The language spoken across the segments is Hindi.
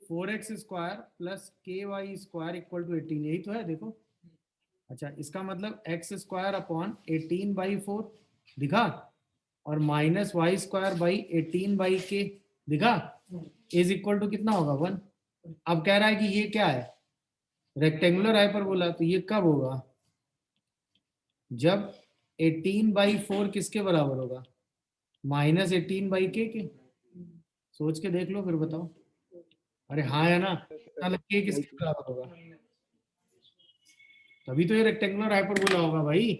4x² plus ky² equal to 18, यही तो है देखो। अच्छा, इसका मतलब x² अपॉन 18/4 दिखा, और माइनस y²/18/k दिखा, इज इक्वल टू कितना होगा 1। अब कह रहा है कि ये क्या है, रेक्टेंगुलर हाइपरबोला, तो ये कब होगा, जब 18/4 किसके बराबर होगा, -18/k के। सोच के देख लो फिर बताओ। अरे हाँ है ना, k किसके बराबर होगा, तभी तो ये रेक्टेंगुलर हाइपरबोला होगा भाई।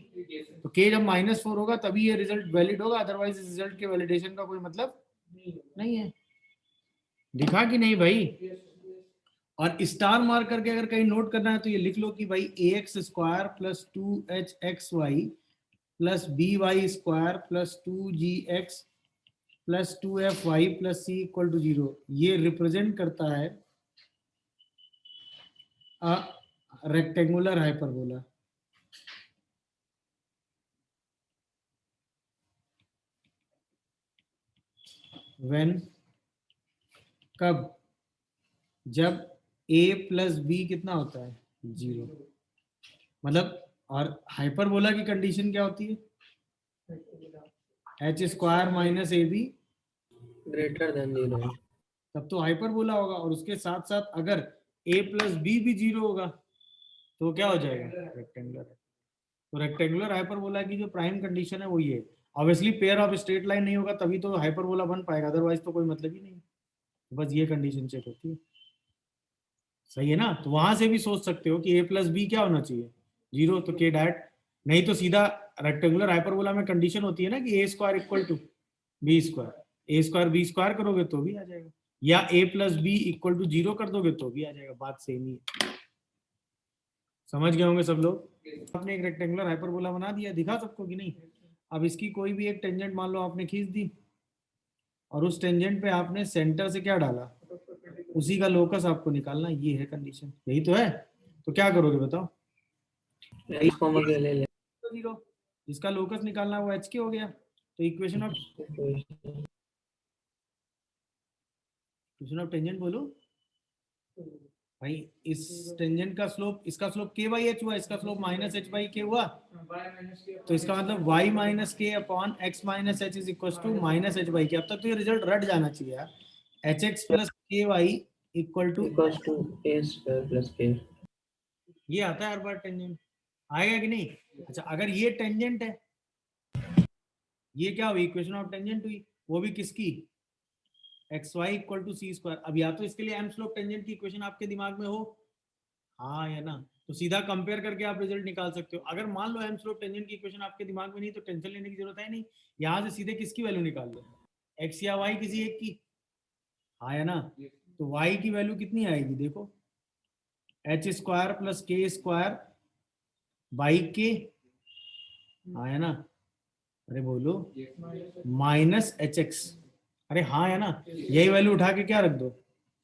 तो k जब -4 होगा तभी ये रिजल्ट वैलिड होगा, अदरवाइज इस रिजल्ट के वैलिडेशन का कोई मतलब नहीं है। दिखा कि नहीं भाई। और स्टार मार्क करके अगर कहीं नोट करना है तो ये लिख लो कि भाई ax² plus 2hxy plus by² plus 2gx plus 2fy plus c equal to 0, ये रिप्रेजेंट करता है रेक्टेंगुलर हाइपरबोला। व्हेन, कब, जब a प्लस बी कितना होता है 0, मतलब, और हाइपरबोला की कंडीशन क्या होती है, h² minus A be greater than 0, तब तो हाइपरबोला होगा। और उसके साथ साथ अगर a प्लस बी भी 0 होगा तो क्या हो जाएगा, रेक्टेंगुलर। तो रेक्टेंगुलर हाइपरबोला की जो प्राइम कंडीशन है वो ये, obviously pair of straight line नहीं होगा तभी तो हाइपरबोला बन पाएगा, अदरवाइज तो कोई मतलब ही नहीं। बस ये कंडीशन चेक होती है, सही है ना। तो वहां से भी सोच सकते हो कि a प्लस बी क्या होना चाहिए 0, तो k डैट, नहीं तो सीधा रेक्टेंगुलर हाइपरबोला में कंडीशन होती है ना कि a² equal to b², a²b² करोगे तो भी आ जाएगा, या a plus B equal to 0 कर दोगे तो भी आ जाएगा, बात सेम ही है। समझ गए होंगे सब लोग। आपने एक रेक्टेंगुलर हाइपरबोला बना दिया, दिखा सबको कि नहीं। अब इसकी कोई भी एक टेंजेंट मान लो आपने खींच दी, और उस टेंजेंट पे आपने सेंटर से क्या डाला, उसी का लोकस आपको निकालना, ये है कंडीशन, यही तो है। तो क्या करोगे बताओ, x कॉमा के ले ले, 0, जिसका लोकस निकालना है वो एच के हो गया। तो इक्वेशन ऑफ टेंजेंट बोलो भाई, इस टेंजेंट का स्लोप, इसका स्लोप k/h हुआ, इसका स्लोप -h/k हुआ, तो इसका मतलब y minus K upon x minus H is equal to -h/k। अब तक तो ये रिजल्ट रट जाना चाहिए यार, hx plus ky equal to, a² plus k। ये आता है हर बार टेंजेंट, आएगा कि नहीं। अच्छा, अगर ये टेंजेंट है, ये क्या हुई, इक्वेशन ऑफ टेंजेंट हुई, वो भी किसकी, xy इक्वल टू c²। अब या तो इसके लिए m स्लोप टेंजेंट की इक्वेशन आपके दिमाग में हो, हाँ या ना, तो सीधा कंपेयर करके आप रिजल्ट निकाल सकते हो। अगर मान लो m स्लोप टेंजेंट की इक्वेशन आपके दिमाग में नहीं, तो टेंशन लेने की जरूरत है नहीं, यहाँ से सीधे किसकी वैल्यू निकाल लो, x या y किसी एक की, हाँ या ना। तो y की वैल्यू कितनी आएगी देखो, h² प्लस k² बाई के, हाँ है ना, अरे बोलो, -hx, अरे हाँ है ना, यही वैल्यू उठा के क्या रख दो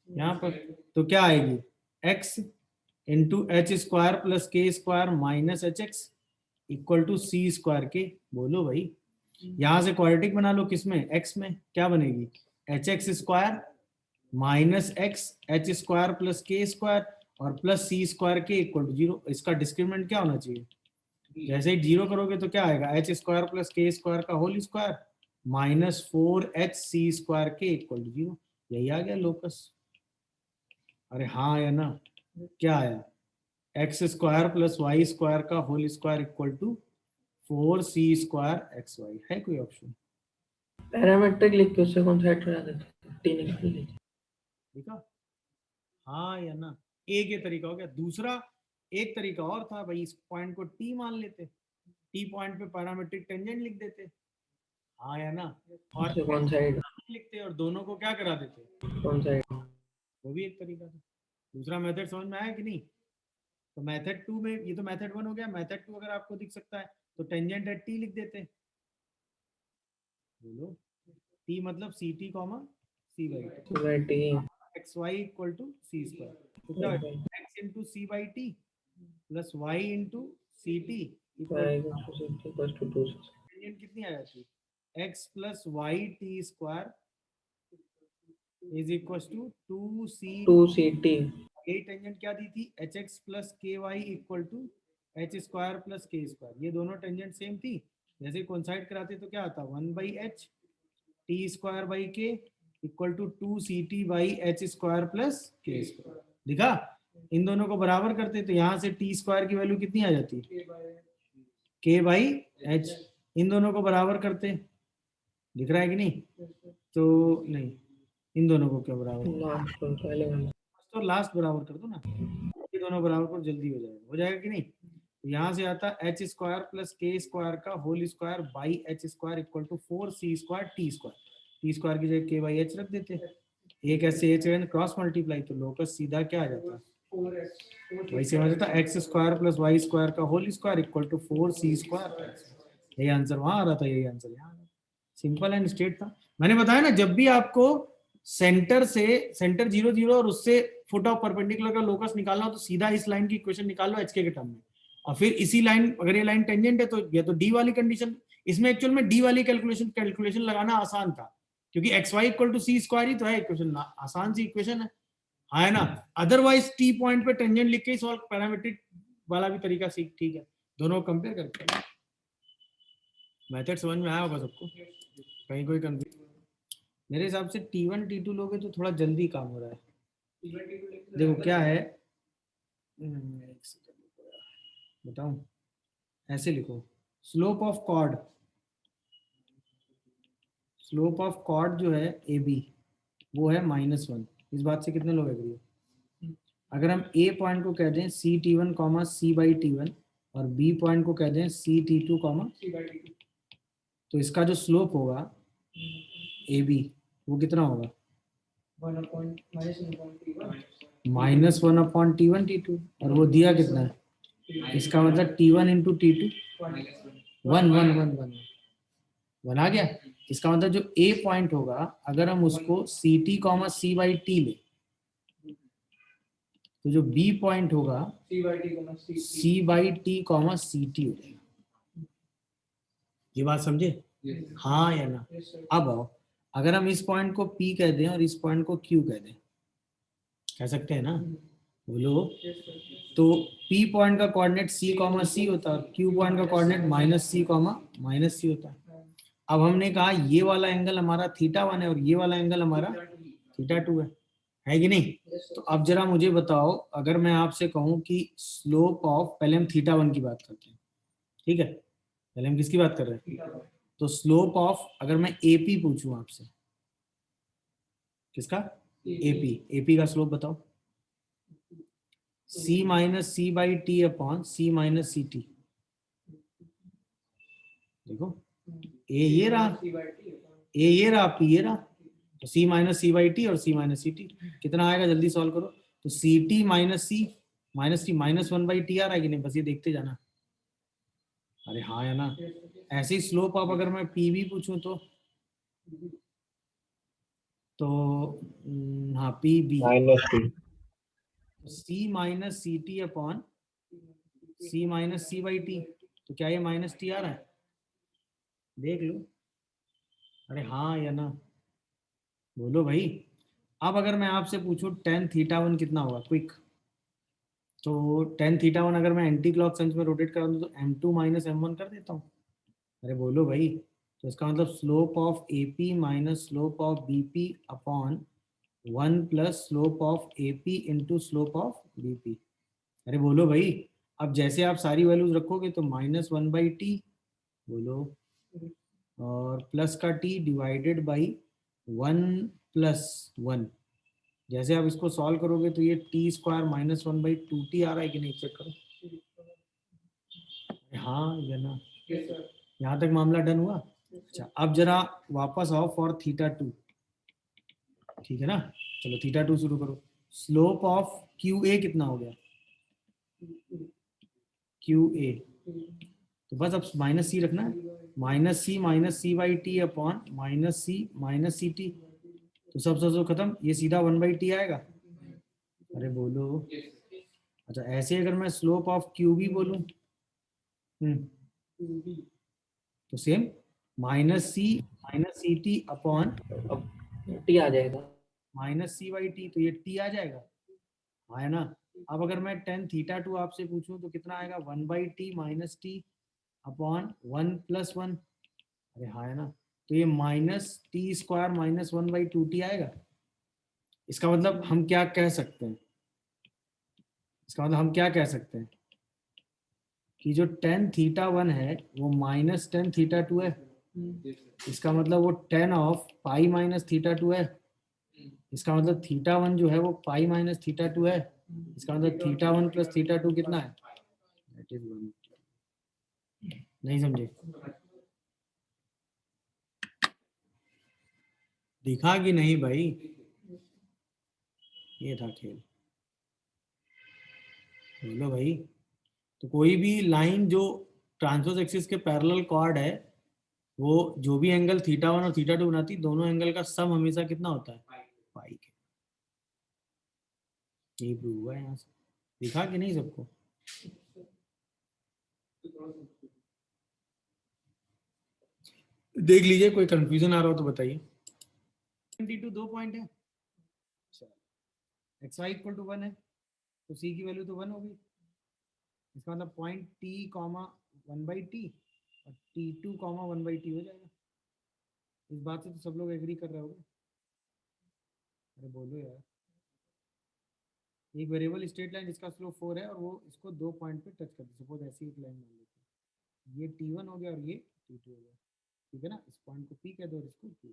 यहाँ पर, तो क्या आएगी, x into h² plus k² minus hx equal to c² के। बोलो भाई, यहां से क्वाड्रेटिक बना लो, किसमें, x में, क्या बनेगी, hx² minus x h² plus k² और प्लस c² के इक्वल टू 0। इसका डिस्क्रिमिनेंट क्या होना चाहिए, जैसे ही 0 करोगे तो क्या आएगा, h² प्लस k² का होल स्क्वायर -4hc² के इक्वल टू 0, यही आ गया लोकस। अरे हाँ या ना, क्या आया, x² प्लस y² का whole square equal to 4c² xy, है कोई ऑप्शन, पैरामेट्रिक लिख के उससे कौन सा हटा देते, t निकाल लीजिए। ठीक है, हाँ या ना, एक ये तरीका हो गया। दूसरा एक तरीका और था भाई, इस पॉइंट को टी मान लेते, टी पॉइंट पे पैरामेट्रिक टेंजेंट लिख देते, हाँ या ना, और उससे कौन साइड, लिखते और दोनों को क्या करा देते, कौन साइड, वो भी एक तरीका था। दूसरा मेथड समझ में आया कि नहीं। तो मेथड 2 में, ये तो मेथड 1 हो गया, मेथड 2 अगर आपको दिख सकता है तो टेंजेंट एट टी लिख देते, बोलो, टी मतलब C T comma C by T, X Y equal to c², तो क्या x into C by T plus Y into C T tangent कितनी आ जाती है, x plus Y T square is equal to 2c। 2ct। यही टेंजेंट क्या दी थी, H X plus K Y equal to H square plus K square. ये दोनों टेंजेंट सेम थी, जैसे कोइंसाइड कराते तो क्या आता, 1/h T square by K equal to 2ct by H square plus K square. दिखा, इन दोनों को बराबर करते तो यहाँ से टी स्क्वायर की वैल्यू कितनी आ जाती, के बाई एच। इन दोनों को बराबर करते, दिख रहा है कि नहीं, तो नहीं, इन दोनों को क्या बराबर, लास्ट वन पहले वाला। तो लास्ट बराबर कर दो ना, ये दोनों बराबर पर जल्दी हो जाएगा कि नहीं। तो यहाँ से आता H square plus K square का whole square by H square equal to 4c square T square. T square की जगह के बाई एच रख देते, एक ऐसे एच क्रॉस मल्टीप्लाई, तो लोकस सीधा क्या आ जाता, वैसे हो जाता X square plus Y square का whole square equal to 4c square. यही आंसर वहां आ रहा था, यही आंसर यहाँ। सिंपल एंड स्ट्रेट था। मैंने बताया ना, जब भी आपको सेंटर 0 0 और उससे फुट ऑफ परपेंडिकुलर का लोकस निकालना हो तो सीधा इस लाइन की इक्वेशन निकाल लो एचके के टर्म में, और फिर इसी लाइन, अगर ये लाइन टेंजेंट है तो ये तो डी वाली कंडीशन। इसमें एक्चुअल में डी वाली कैलकुलेशन लगाना आसान था, क्योंकि X Y equal to C square ही तो है इक्वेशन, आसान सी इक्वेशन है ना। अदरवाइज टी पॉइंट पे टेंजेंट लिख के ही सॉल्व, पैरामीट्रिक वाला भी तरीका सीख, ठीक है, दोनों कंपेयर करके। मेथड समझ में आया होगा सबको, कहीं कोई कंफ्यूजन? मेरे हिसाब से T1 T2 लोगे तो थोड़ा जल्दी काम हो रहा है। देखो क्या है, बताऊं, ऐसे लिखो, slope of chord, slope of chord जो है ए बी वो है -1। इस बात से कितने लोग एग्री है? अगर हम ए पॉइंट को कह दें C T one comma C by T one और बी पॉइंट को कह दें C T two comma C by T two, तो इसका जो स्लोप होगा ए बी वो कितना होगा, -1/T1 T2, और वो दिया कितना है, इसका मतलब T1 इंटू टी टू 1 आ गया। इसका मतलब जो ए पॉइंट होगा, अगर हम उसको C T comma C by T ले, तो जो बी पॉइंट होगा C by T comma C T हो जाएगा। ये बात समझे, हाँ या ना? अब आओ, अगर हम इस पॉइंट को P कह दें और इस पॉइंट को Q कह दें, कह सकते हैं ना, बोलो। तो P पॉइंट का कोऑर्डिनेट C कॉमा C होता है, Q पॉइंट का कोऑर्डिनेट -C कॉमा -C होता है। अब हमने कहा ये वाला एंगल हमारा θ1 है और ये वाला एंगल हमारा θ2 है कि नहीं? तो अब जरा मुझे बताओ, अगर मैं आपसे कहूं कि स्लोप ऑफ, पहले हम θ1 की बात करते हैं, ठीक है, पहले हम किसकी बात कर रहे हैं, तो स्लोप ऑफ, अगर मैं एपी पूछूं आपसे, किसका, एपी का स्लोप बताओ, c minus C by T upon C minus C T. देखो ए ये रहा, ए ये रहा, पी ये रहा, तो c minus C by T और c माइनस सी टी कितना आएगा, जल्दी सॉल्व करो। तो C T minus C minus T -1/T आ रहा है कि नहीं, बस ये देखते जाना। अरे हाँ या ना? ऐसे ही स्लोप ऑफ अगर मैं पी भी पूछूं तो हाँ p b c minus C T upon C minus C by t, तो क्या ये -T आ रहा है, देख लो। अरे हाँ या ना, बोलो भाई। अब अगर मैं आपसे पूछूं tan θ1 कितना होगा, क्विक, तो tan θ1 अगर मैं एंटी क्लॉक सेंस में रोटेट करा दूं तो m2 माइनस m1 कर देता हूँ। अरे बोलो भाई, तो इसका मतलब slope of AP minus slope of BP upon 1 plus slope of AP into slope of BP। अरे बोलो भाई, अब जैसे आप सारी वैल्यूज रखोगे तो -1/T, बोलो, और प्लस का T डिवाइडेड बाई 1 + 1। जैसे आप इसको सॉल्व करोगे तो ये T स्क्वायर -1/2T आ रहा है कि नहीं, चेक करो। हाँ या ना? यहाँ तक मामला डन हुआ। अच्छा, अब जरा वापस आओ फॉर θ2, ठीक है ना, चलो θ2 शुरू करो। स्लोप ऑफ QA कितना हो गया, QA, तो बस अब -C रखना है, -C minus C by T upon -C minus C t, तो सब खत्म, ये सीधा 1/T आएगा। अरे बोलो। अच्छा, ऐसे अगर मैं स्लोप ऑफ QB बोलूं, तो same -C minus C T upon T आ जाएगा, माइनस सी बाई टी, तो ये टी आ जाएगा, हाँ है ना। अब अगर मैं टेन थीटा टू आपसे पूछूं तो कितना आएगा, 1/t माइनस टी अपॉन 1+1, अरे हाँ है ना। तो ये minus T square minus 1/2t आएगा। इसका मतलब हम क्या कह सकते हैं, इसका मतलब हम क्या कह सकते हैं कि जो टेन थीटा वन है वो माइनस टेन थीटा टू है। इसका मतलब वो ten of pi minus theta two है। इसका मतलब थीटा वन जो है वो पाई माइनस थीटा टू है। इसका मतलब theta one plus theta two कितना है, दैट इज 1। नहीं समझे, दिखा कि नहीं भाई, ये था खेल। बोलो भाई। तो कोई भी लाइन जो ट्रांसवर्स एक्सिस के पैरेलल कॉर्ड है, वो जो भी एंगल थीटा वन और थीटा टू बनाती, दोनों एंगल का सम हमेशा कितना होता है, पाई के। यही प्रूव हुआ है यहाँ से। दिखा कि नहीं सबको, देख लीजिए, कोई कंफ्यूजन आ रहा हो तो बताइए। 22 दो पॉइंट है, एक्स वाई इक्वल टू 1 है, तो सी की वैल्यू तो 1 होगी। इसका मतलब पॉइंट टी कॉमा 1/t और T2 कॉमा 1/t हो जाएगा। इस बात से तो सब लोग एग्री कर रहे होंगे। अरे बोलो यार। एक वेरिएबल स्ट्रेट लाइन जिसका स्लोप 4 है और वो इसको दो पॉइंट पे टच करती है, सपोज ऐसी एक लाइन मान लेते हैं, ये T1 हो गया और ये T2 हो गया, ठीक है ना। इस पॉइंट को P कह दो और इसको Q।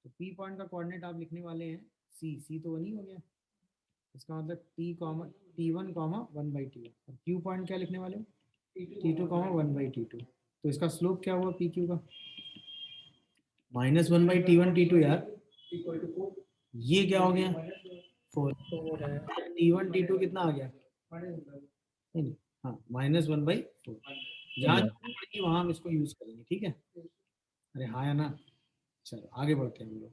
तो P पॉइंट का कोऑर्डिनेट आप लिखने वाले हैं C तो 1 ही हो गया। इसका मतलब T1 कॉमा 1/T1 और Q पॉइंट क्या लिखने वाले हो, T2 कॉमा 1/T2। तो इसका स्लोप क्या हुआ PQ का, -1/T1 T2 यार, ये क्या हो गया 4। T1 T2 कितना आ गया, नहीं हाँ -1/4। जहाँ पड़ेगी वहां हम इसको यूज करेंगे, ठीक है। अरे हाँ या ना। चलो आगे बढ़ते हैं हम लोग।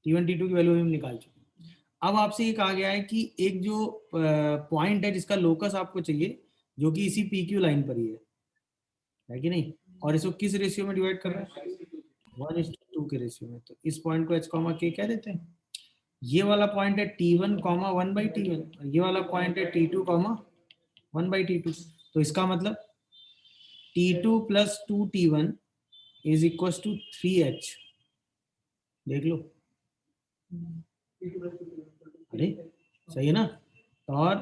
T1 T2 की वैल्यू हम निकाल चुके हैं। अब आपसे ये कहा गया है कि एक जो पॉइंट है जिसका लोकस आपको चाहिए, जो कि इसी PQ लाइन पर ही है कि नहीं, और इसको किस रेशियो में डिवाइड कर रहा है, 1:2 के रेशियो में। तो इस पॉइंट को h कॉमा k कह देते हैं। ये वाला पॉइंट है T1 कॉमा 1/T1 और ये वाला पॉइंट है T2 कॉमा 1/T2। तो इसका मतलब T2 plus 2T1 is equal to 3h। देख लो, अरे सही है ना। और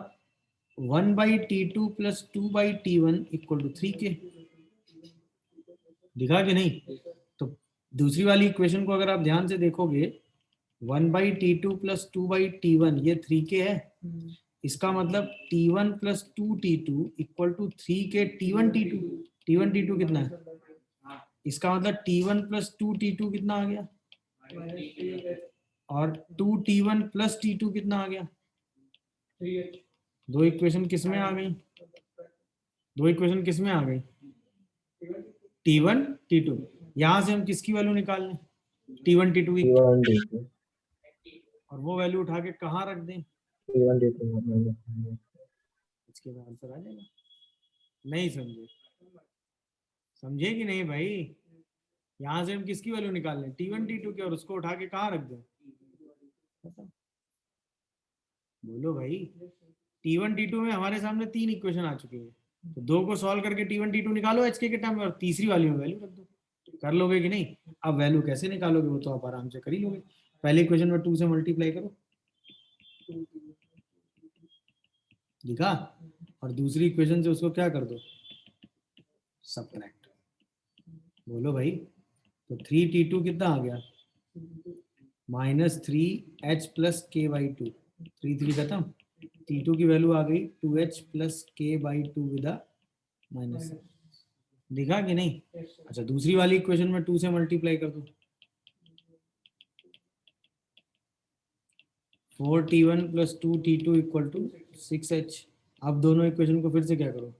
1/T2 plus 2/T1 equal to 3k, दिखा कि नहीं। तो दूसरी वाली इक्वेशन को अगर आप ध्यान से देखोगे, 1/T2 प्लस 2/T1 ये 3k है। इसका मतलब T1 plus 2T2 equal to 3k T1 T2। T1 T2 कितना है, इसका मतलब T1 प्लस 2T2 कितना आ गया, और 2T1 प्लस T2 कितना आ गया। दो इक्वेशन किस में आ गई, दो इक्वेशन किस में आ गई, T1 T2। यहां से हम किसकी वैल्यू निकाल लें, T1 T2 की, और वो वैल्यू उठा के कहाँ रख दें, इसके बाद आंसर आ जाएगा। नहीं समझे, समझे कि नहीं भाई। यहां से हम किसकी वैल्यू निकाल लें, T1 T2 की, और उसको उठा के कहाँ रख दें, बोलो भाई। T1 T2 में हमारे सामने तीन इक्वेशन आ चुकी है, तो दो को सॉल्व करके T1 T2 निकालो HK के टर्म में, और तीसरी वाली में वैल्यू रख दो। कर लोगे कि नहीं। अब वैल्यू कैसे निकालोगे वो तो आप आराम से कर ही लोगे। पहले इक्वेशन में 2 से मल्टीप्लाई करो, दिखा, और दूसरी इक्वेशन से उसको क्या कर दो, सबट्रैक्ट। बोलो भाई। तो 3T2 कितना आ गया, -3h प्लस k/2, 3 खत्म। T2 की वैल्यू आ गई 2h plus k/2 with minus, दिखा कि नहीं। अच्छा दूसरी वाली इक्वेशन में 2 से मल्टीप्लाई कर दो, 4T1 plus 2T2 equal to 6h। अब दोनों इक्वेशन को फिर से क्या करो,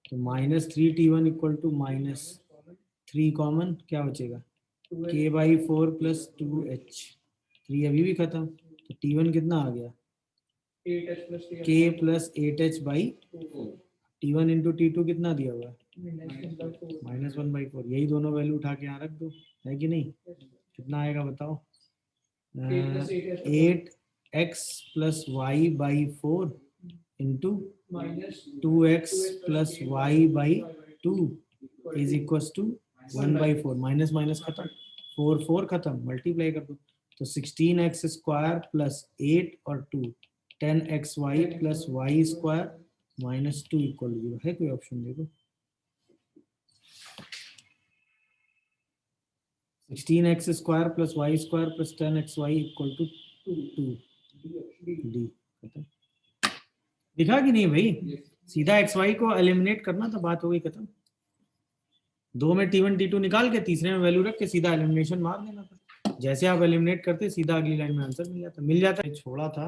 तो -3T1 इक्वल टू -3 कॉमन क्या बचेगा, k/4 प्लस 2h, 3 अभी भी खत्म। तो T1 कितना आ गया, k plus 8h/4। T1 into T2 कितना दिया हुआ है, -1/4। यही दोनों वैल्यू उठा के यहाँ रख दो, है कि नहीं। कितना आएगा बताओ, 8x plus y by 4 into 2x plus y by 2 is equals to 1 by 4. Minus minus खत्म, 4 खत्म, मल्टीप्लाई कर दो तो 16x स्क्वायर प्लस 8 और 2 10xy plus y square minus 2 equal 0 है। कोई ऑप्शन देखो। 16x square plus y square plus 10xy equal to 2 d. दिखा कि नहीं भाई? सीधा xy को एलिमिनेट करना तो बात हो गई खत्म। 2 में t1 t2 निकाल के तीसरे में वैल्यू रख के सीधा एलिमिनेशन मार देना था। जैसे आप एलिमिनेट करते सीधा अगली लाइन में आंसर मिल जाता। छोड़ा था,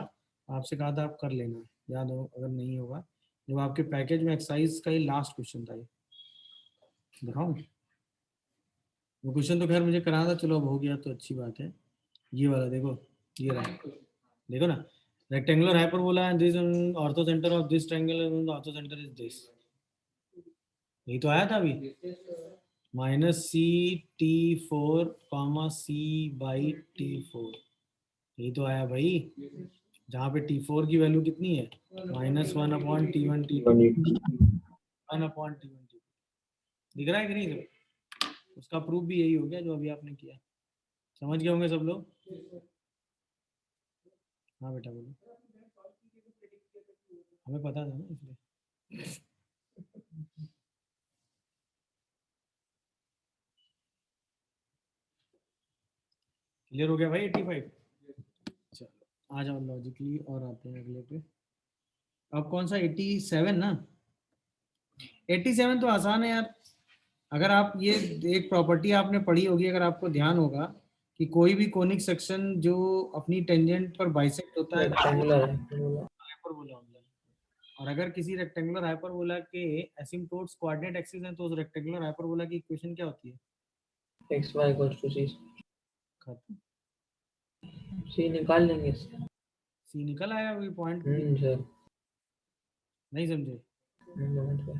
आपसे कहा था आप कर लेना, याद हो अगर नहीं होगा। जब आपके पैकेज में एक्सरसाइज का ही लास्ट क्वेश्चन था ये, दिखाऊं वो क्वेश्चन तो खैर मुझे कराना था, चलो अब हो गया तो अच्छी बात है। ये वाला देखो, ये रहा, देखो ना, rectangular hyperbola and this orthocentre of this triangle and orthocentre is this. यही तो आया था अभी, minus C t 4 comma C by t 4। यही तो आया भाई, जहाँ पे t4 की वैल्यू कितनी है -1 upon t1 t2 1 upon t1 t2। दिख रहा है कि नहीं? तो उसका प्रूफ भी यही हो गया जो अभी आपने किया। समझ गए होंगे सब लोग? हाँ बेटा बोलो, हमें पता था ना इसलिए। क्लियर हो गया भाई 85? चलो आ जाओ लॉजिकली और आते हैं अगले पे। अब कौन सा 87 ना? 87 तो आसान है यार। अगर आप ये एक प्रॉपर्टी आपने पढ़ी होगी, अगर आपको ध्यान होगा कि कोई भी कोनिक सेक्शन जो अपनी टेंजेंट पर बाइसेक्ट होता है हाइपरबोला होता है। और अगर किसी रेक्टेंगुलर हाइपरबोला के एसिम्प्टोट्स कोऑर्डिनेट एक्सिस हैं तो उस रेक्टेंगुलर हाइपरबोला की इक्वेशन क्या होती है? xy equals to c। खत्म। c निकाल लेंगे इससे। सी निकल आया वही पॉइंट। सर नहीं समझे? समझ गए।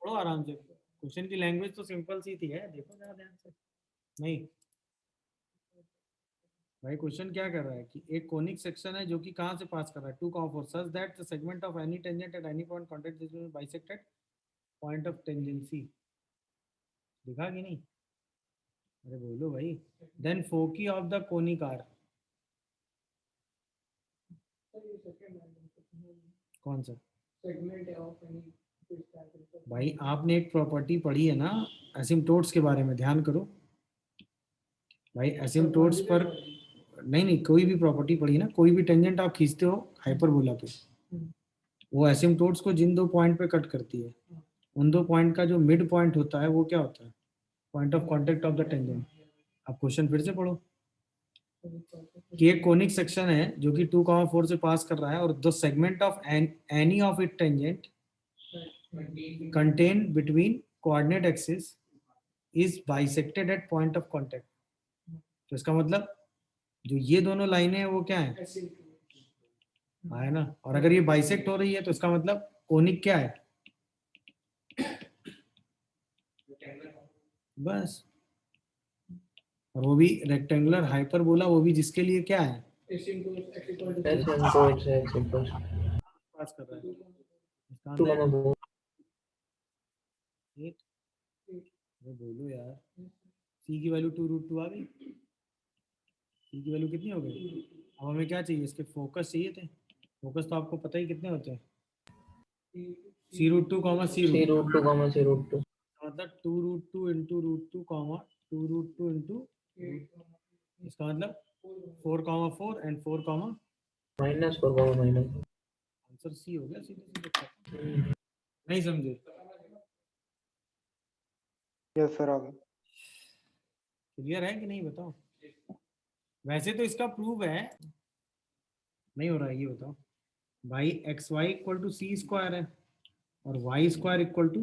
पढ़ो आराम से, क्वेश्चन की लैंग्वेज तो सिंपल सी थी है, देखो जरा ध्यान से। नहीं भाई, क्वेश्चन क्या कर रहा है कि एक कोनिक सेक्शन है जो कि कहां से पास कर रहा है 2, 4 such that the segment of any tangent at any point contact this bisected point of tangency. दिखा कि नहीं? अरे बोलो भाई। Then foci of the conic are. कौन सा भाई? आपने एक प्रॉपर्टी पढ़ी है ना एसिम्प्टोट्स के बारे में, ध्यान करो भाई। एसिम्प्टोट्स पर नहीं कोई भी प्रॉपर्टी पढ़ी ना, कोई भी टेंजेंट आप खींचते हो हाइपरबोला पे, वो एसिम्प्टोट्स को जिन 2 पॉइंट पे कट करती है, उन 2 पॉइंट का जो मिड पॉइंट होता है वो क्या होता है? Point of contact of the tangent. अब क्वेश्चन फिर से पढ़ो कि एक कोनिक सेक्शन है जो कि 2, 4 से पास कर रहा है और the segment of any of it tangent contained between coordinate axis is bisected at point of contact। तो इसका मतलब जो ये दोनों लाइनें हैं वो क्या है? है ना? और अगर ये बाइसेक्ट हो रही है तो इसका मतलब कोनिक क्या है? बस। और वो भी रेक्टेंगुलर हाइपरबोला, वो भी जिसके लिए क्या है? पास कर रहा है। इसका मतलब अरे बोलो यार, सी की वैल्यू 2√2 आ गई। सी की वैल्यू कितनी हो गई? अब हमें क्या चाहिए? इसके फोकस चाहिए थे। फोकस तो आपको पता ही कितने होते हैं, c√2 कॉमा c√2 मतलब 2√2 इंटू √2 कॉमा 2√2 इंटू, इसका मतलब 4,4 एंड 4, -4 आंसर सी हो गया सीधे सीधे। नहीं समझे? यस सर आ गया। क्लियर है कि नहीं बताओ? वैसे तो इसका प्रूफ है, नहीं हो रहा है ये बताओ भाई। X Y equal to C square है और Y square equal to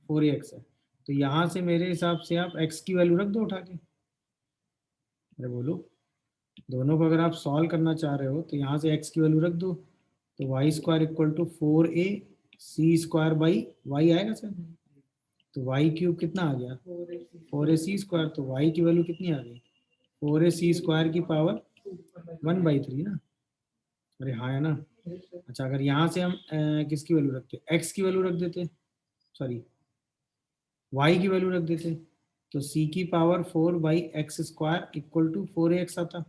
4ax है, तो यहाँ से मेरे हिसाब से आप x की वैल्यू रख दो उठा के। अरे बोलो, दोनों को अगर आप सॉल्व करना चाह रहे हो तो यहाँ से x की वैल्यू रख दो, तो y square equal to 4ac square by y आएगा सर। तो वाई क्यूब कितना आ गया? 4ac square. तो वाई की वैल्यू कितनी आ गई? 4ac स्क्वायर की पावर 1/3 ना, अरे हाँ है ना। अच्छा अगर यहाँ से हम किसकी वैल्यू रखते, x की वैल्यू रख देते, सॉरी y की वैल्यू रख देते, तो c की power 4/x² equal to 4ax आता।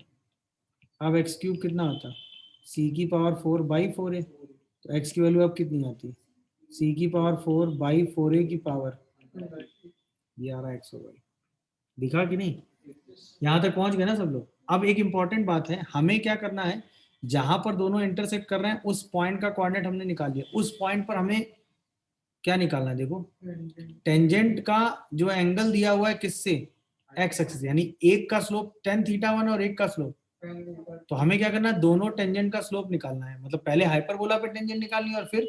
अब x क्यूब कितना आता, c की पावर 4/4a, तो x की वैल्यू अब कितनी आती, c की पावर 4/4a की पावर, ये आ रहा है x और y। दिखा कि नहीं, यहाँ तक पहुंच गए ना सब लोग। अब एक इंपॉर्टेंट बात है, हमें क्या करना है, जहां पर दोनों इंटरसेक्ट कर रहे हैं उस पॉइंट का कोऑर्डिनेट हमने निकाल लिया, उस पॉइंट पर हमें क्या निकालना है, देखो टेंजेंट का जो एंगल दिया हुआ है किससे, एक्स एक्सिस, यानी एक का स्लोप tan θ1 और एक का स्लोप, तो हमें क्या करना है, दोनों टेंजेंट का स्लोप निकालना है, मतलब पहले हाइपरबोला पे टेंजेंट निकालनी है और फिर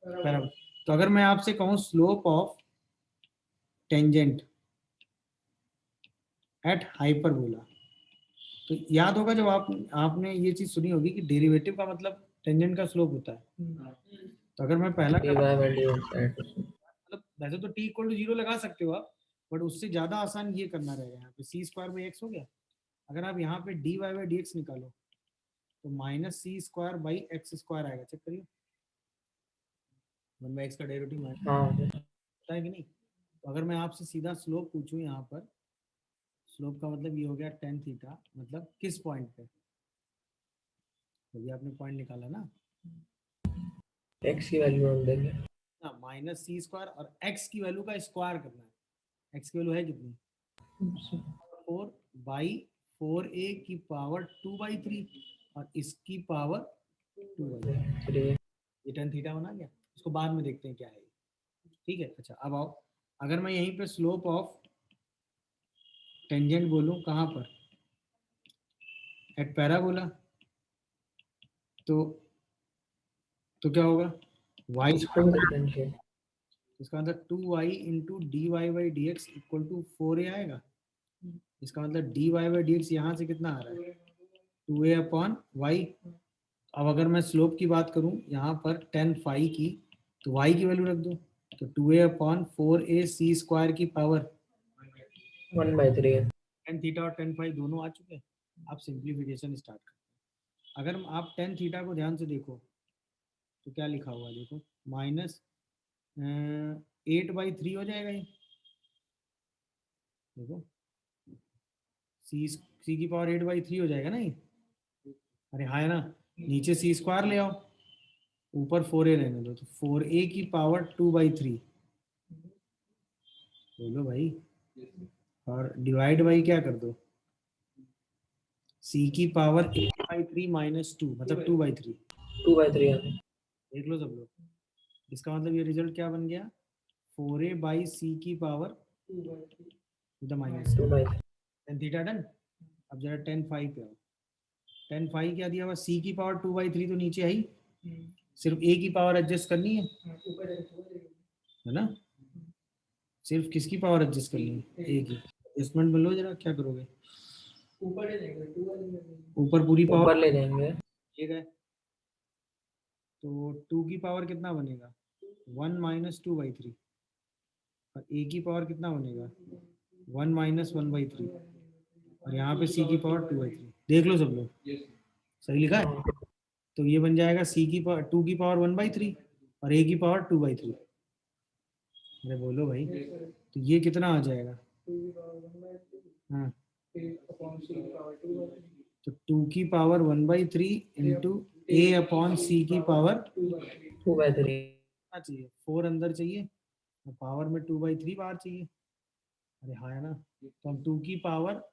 पैराबोला। तो अगर मैं आपसे कहूँ slope of tangent at hyperbola, तो याद होगा जब आपने ये चीज सुनी होगी कि डेरिवेटिव का मतलब टेंजेंट का स्लोप होता है। तो अगर मैं पहला मतलब वैसे तो t इक्वल टू 0 लगा सकते हो आप, बट उससे ज्यादा आसान ये करना रहेगा, यहाँ पे c² हो गया। अगर आप यहाँ पे dy/dx निकालो तो -c²/x² आएगा, चेक करिए 1/x का डेरिवेटिव माइनस होता है कि नहीं। तो अगर मैं आपसे सीधा स्लोप पूछूं, यहाँ पर स्लोप का मतलब ये हो गया tan θ, मतलब किस पॉइंट पे, तो ये आपने पॉइंट निकाला ना, x की वैल्यू हम देंगे ना -c² और x की वैल्यू का स्क्वायर करना है। x की वैल्यू है कितनी, 4/4a की पावर 2/3 और इसकी पावर 2/3, ये tan θ बना गया। इसको बाद में देखते हैं क्या है, ठीक है। अच्छा अब आओ, अगर मैं यहीं पे स्लोप ऑफ टेंजेंट बोलूं कहाँ पर, एट पैराबोला, तो क्या होगा, y इसका मतलब 2y into dy/dx equal to 4a आएगा। इसका मतलब dy/dx यहाँ से कितना आ रहा है, 2a/y। अब अगर मैं स्लोप की बात करूं यहाँ पर tan phi की, तो y की वैल्यू रख दो, तो 2a/4ac² की पावर 1/3 tan थीटा और tan phi दोनों आ चुके हैं। अब सिंप्लीफिकेशन स्टार्ट करते हैं। अगर आप tan थीटा को ध्यान से देखो तो क्या लिखा हुआ है, देखो -8/3 हो जाएगा ये, देखो c की पावर 8/3 हो जाएगा ना ये, अरे हाँ है ना, नीचे c² ले आओ, ऊपर 4a रहने दो, तो 4a की पावर 2/3, बोलो भाई, और डिवाइड बाई क्या कर दो, c की पावर 8/3 -2 मतलब 2/3, 2/3 आते देख लो सब लोग। इसका मतलब ये रिजल्ट क्या बन गया, 4a/c की power with minus 2/3 tan theta done. अब जरा tan phi पे आओ, tan phi क्या दिया हुआ, c की पावर 2/3 तो नीचे आई, सिर्फ a की पावर एडजस्ट करनी है ना, सिर्फ किसकी पावर एडजस्ट करनी है, a की। एडजस्टमेंट में लो जरा, क्या करोगे, ऊपर पूरी पावर ऊपर ले जाएंगे, ये गए, तो 2 की पावर कितना बनेगा, 1 - 2/3, और a की पावर कितना बनेगा, 1 - 1/3, और यहाँ पे c की पावर 2/3। देख लो सब लोग, सही लिखा है। तो ये बन जाएगा c की पावर 2 की पावर 1/3 और a की पावर 2/3। अरे बोलो भाई, तो ये कितना आ जाएगा, हाँ तो 2 की पावर 1/3 इंटू a/c की पावर 2/3 चाहिए, 4 अंदर चाहिए और पावर में 2/3 बाहर चाहिए, अरे हाँ है ना। तो हम 2 की पावर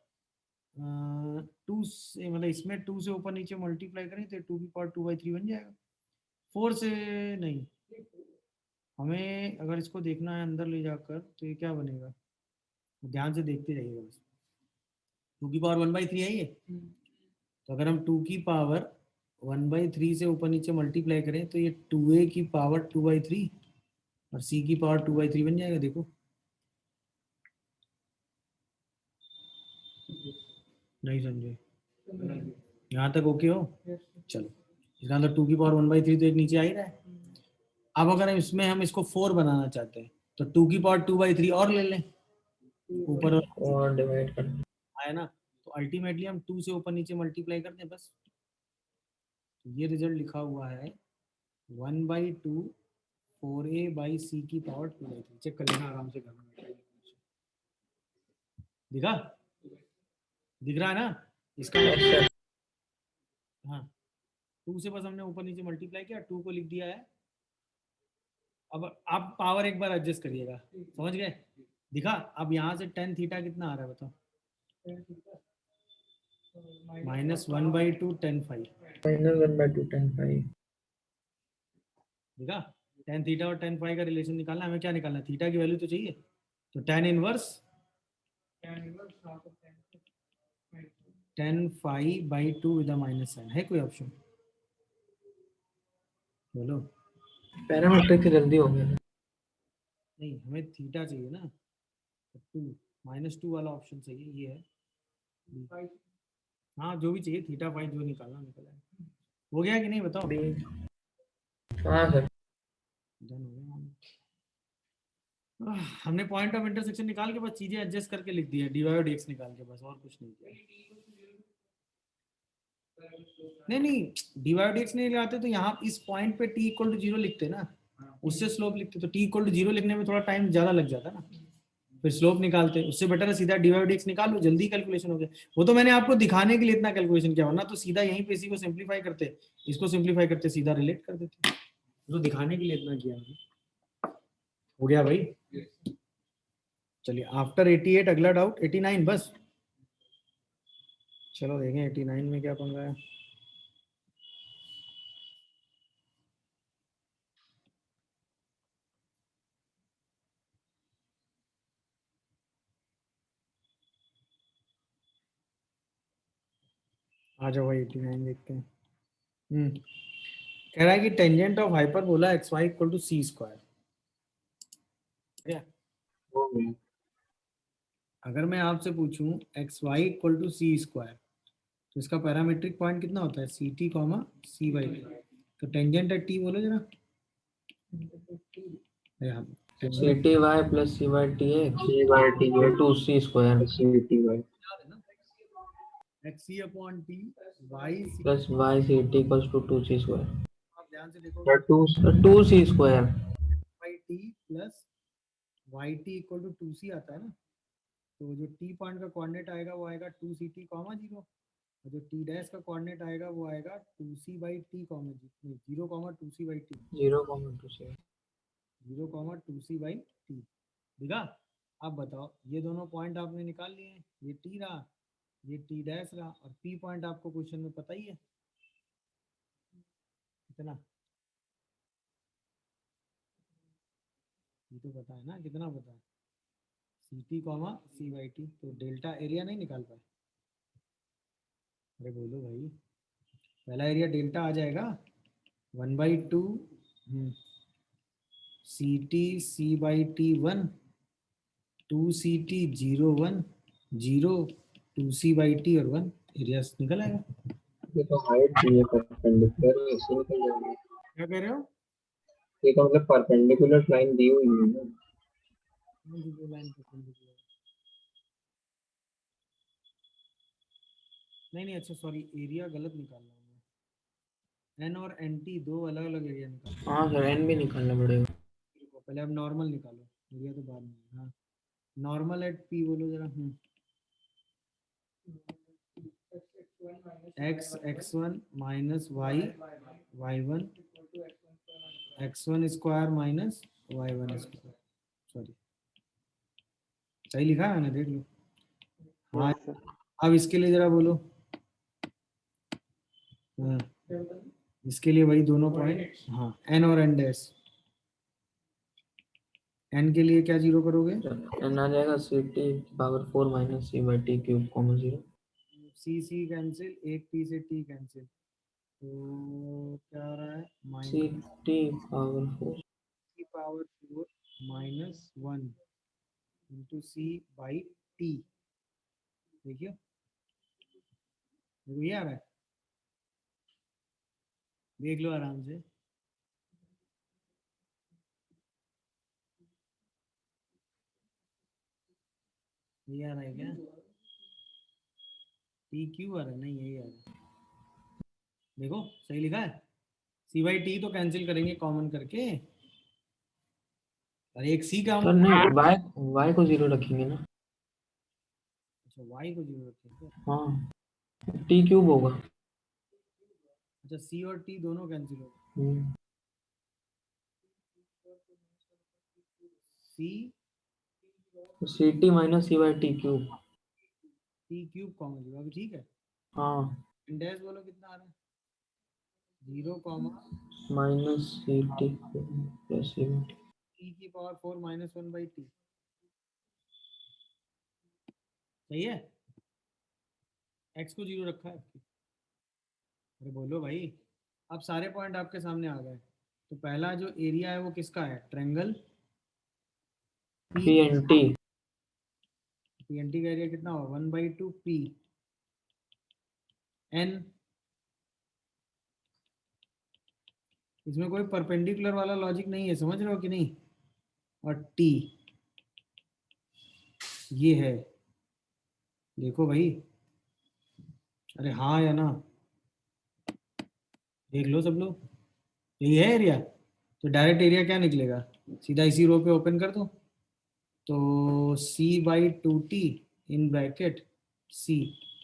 2 से, मतलब इसमें 2 से ऊपर नीचे मल्टीप्लाई करें तो 2 की पावर 2/3 बन जाएगा, 4 से नहीं। हमें अगर इसको देखना है अंदर ले जाकर तो ये क्या बनेगा, ध्यान से देखते रहिएगा बस। 2 की पावर 1/3 है ये, तो अगर हम 2 की पावर 1/3 से ऊपर नीचे मल्टीप्लाई करें तो ये 2a की पावर 2/3 और c की पावर 2/3 बन जाएगा, देखो नहीं समझे, यहाँ तक ओके हो, चलो। इसका मतलब 2 की पावर 1/3 तो एक नीचे आ ही रहा है। अब अगर इसमें हम इसको 4 बनाना चाहते हैं तो 2 की पावर 2/3 और ले लें ऊपर, और डिवाइड कर आया ना। तो अल्टीमेटली हम 2 से ऊपर नीचे मल्टीप्लाई कर दें बस। तो ये रिजल्ट लिखा हुआ है 1/2 4a/c की पावर 2/3। चेक कर लेना आराम से घर में बैठे। दिखा, दिख रहा है ना इसका? हाँ, 2 से बस हमने ऊपर नीचे मल्टीप्लाई किया, 2 को लिख दिया है। अब आप पावर एक बार एडजस्ट करिएगा, समझ गए? दिखा? अब यहाँ से tan थीटा कितना आ रहा है बताओ? -1/2 tan phi। -1/2 tan phi। दिखा? tan थीटा और tan phi का रिलेशन निकालना है। हमें क्या निकालना है? थीटा की वैल्यू तो चाहिए। तो tan inverse tan phi/2 with minus sine है। कोई ऑप्शन बोलो? पैरामीट्रिक से जल्दी हो गया। नहीं, हमें थीटा चाहिए ना, तो 2 -2 वाला ऑप्शन चाहिए, ये है। हाँ, जो भी चाहिए, थीटा फाई जो निकालना निकला। हो गया कि नहीं बताओ? हाँ सर। डन हो गया। हमने पॉइंट ऑफ इंटरसेक्शन निकाल के बस चीजें एडजस्ट करके लिख दिया, dy और dx निकाल के, बस और कुछ नहीं किया। नहीं, dy और dx नहीं लगाते तो यहाँ इस पॉइंट पे t = 0 लिखते ना, उससे स्लोप लिखते, तो t = 0 लिखने में थोड़ा टाइम ज्यादा लग जाता ना, फिर स्लोप निकालते। उससे बेटर है सीधा dy और dx निकाल लो, जल्दी कैलकुलेशन हो गया। वो तो मैंने आपको दिखाने के लिए इतना कैलकुलेशन किया, वरना तो सीधा यहीं पे इसी को सिंप्लीफाई करते, इसको सिंप्लीफाई करते, सीधा रिलेट कर देते। तो दिखाने के लिए इतना किया मैंने। हो गया भाई? चलिए, आफ्टर 88 अगला डाउट 89 बस। चलो देखें 89 में क्या पंगा है। आ जाओ भाई 89 देखते हैं। कह रहा है कि tangent of hyperbola xy = c²। क्या अगर मैं आपसे पूछूं xy = c², तो इसका पैरामीट्रिक पॉइंट कितना होता है? ct, c/t। तो टेंजेंट एट t बोलो जरा। CTy plus CYT है C/T है 2c² CTy xc/t y c। plus YCT equals to 2c²। आप ध्यान से देखो, या 2 2c² t plus yt = 2c आता है ना, तो जो t पॉइंट का कोऑर्डिनेट आएगा वो आएगा 2ct, 0, और जो t डैश का कोऑर्डिनेट आएगा वो आएगा 2c/t, 0, 2c/t। 0,2c। 0, 2c/t। दिखा? अब बताओ, ये दोनों पॉइंट आपने निकाल लिए हैं, ये t रहा, ये t डैश रहा, और p पॉइंट आपको क्वेश्चन में पता ही है कितना। ये तो पता है ना, कितना पता है? ct, c/t। तो डेल्टा एरिया नहीं निकाल पाए? अरे बोलो भाई, पहला एरिया डेल्टा आ जाएगा 1/2 ct c/t 1, 2ct 0, 1, 0, 2c/t और 1, एरिया निकल आएगा। ये तो हाइट दी है परपेंडिकुलर, ऐसे निकल जाएगा। क्या कह रहे हो? ये तो मतलब परपेंडिकुलर लाइन दी हुई है ना। लाइन परपेंडिकुलर नहीं, अच्छा सॉरी, एरिया गलत निकालना है। एन और एन टी दो अलग अलग एरिया निकालो। हाँ सर, n भी निकालना पड़ेगा। पहले अब नॉर्मल निकालो, एरिया तो बाद में। हाँ, नॉर्मल एट पी बोलो जरा। x(x1 - y(y1) x1² - y1²। Sorry, सही लिखा है मैंने, देख लो। हाँ, अब इसके लिए जरा बोलो। हाँ, इसके लिए वही दोनों पॉइंट। हाँ, एन और एन डैश। एन के लिए क्या जीरो करोगे? n आ जाएगा CT⁴ - c/t³ 0। सी कैंसिल, एक टी से टी कैंसिल, तो क्या आ रहा है? CT⁴ -4 -1 into c/t। देखिए, देखो ये आ रहा है, देख लो आराम से। ये आ रहा है क्या? टी क्यू आ रहा है, नहीं यही आ रहा है, देखो सही लिखा है। सी बाई टी तो कैंसिल करेंगे कॉमन करके, और एक सी का सर नहीं, y को 0 रखेंगे ना। अच्छा वाई को जीरो रखेंगे, हाँ, t क्यूब होगा। अच्छा सी और टी दोनों कैंसिल हो गए, हम्म, सी तो ct minus C by t cube. T cube common zero, अभी ठीक है। हाँ, इंडेक्स बोलो कितना आ रहा है, 0, minus C t plus c by t. T की पावर 4 -1 बाई टी, सही है। एक्स को जीरो रखा है, अरे बोलो भाई। अब सारे पॉइंट आपके सामने आ गए, तो पहला जो एरिया है वो किसका है, triangle p n t. PNT का एरिया कितना होगा, 1/2 पी एन। इसमें कोई परपेंडिकुलर वाला लॉजिक नहीं है, समझ रहे हो कि नहीं। और टी ये है, देखो भाई, अरे हाँ या ना, देख लो सब लोग, यही है एरिया। तो डायरेक्ट एरिया क्या निकलेगा, सीधा इसी रो पे ओपन कर दो, तो c/2t in bracket c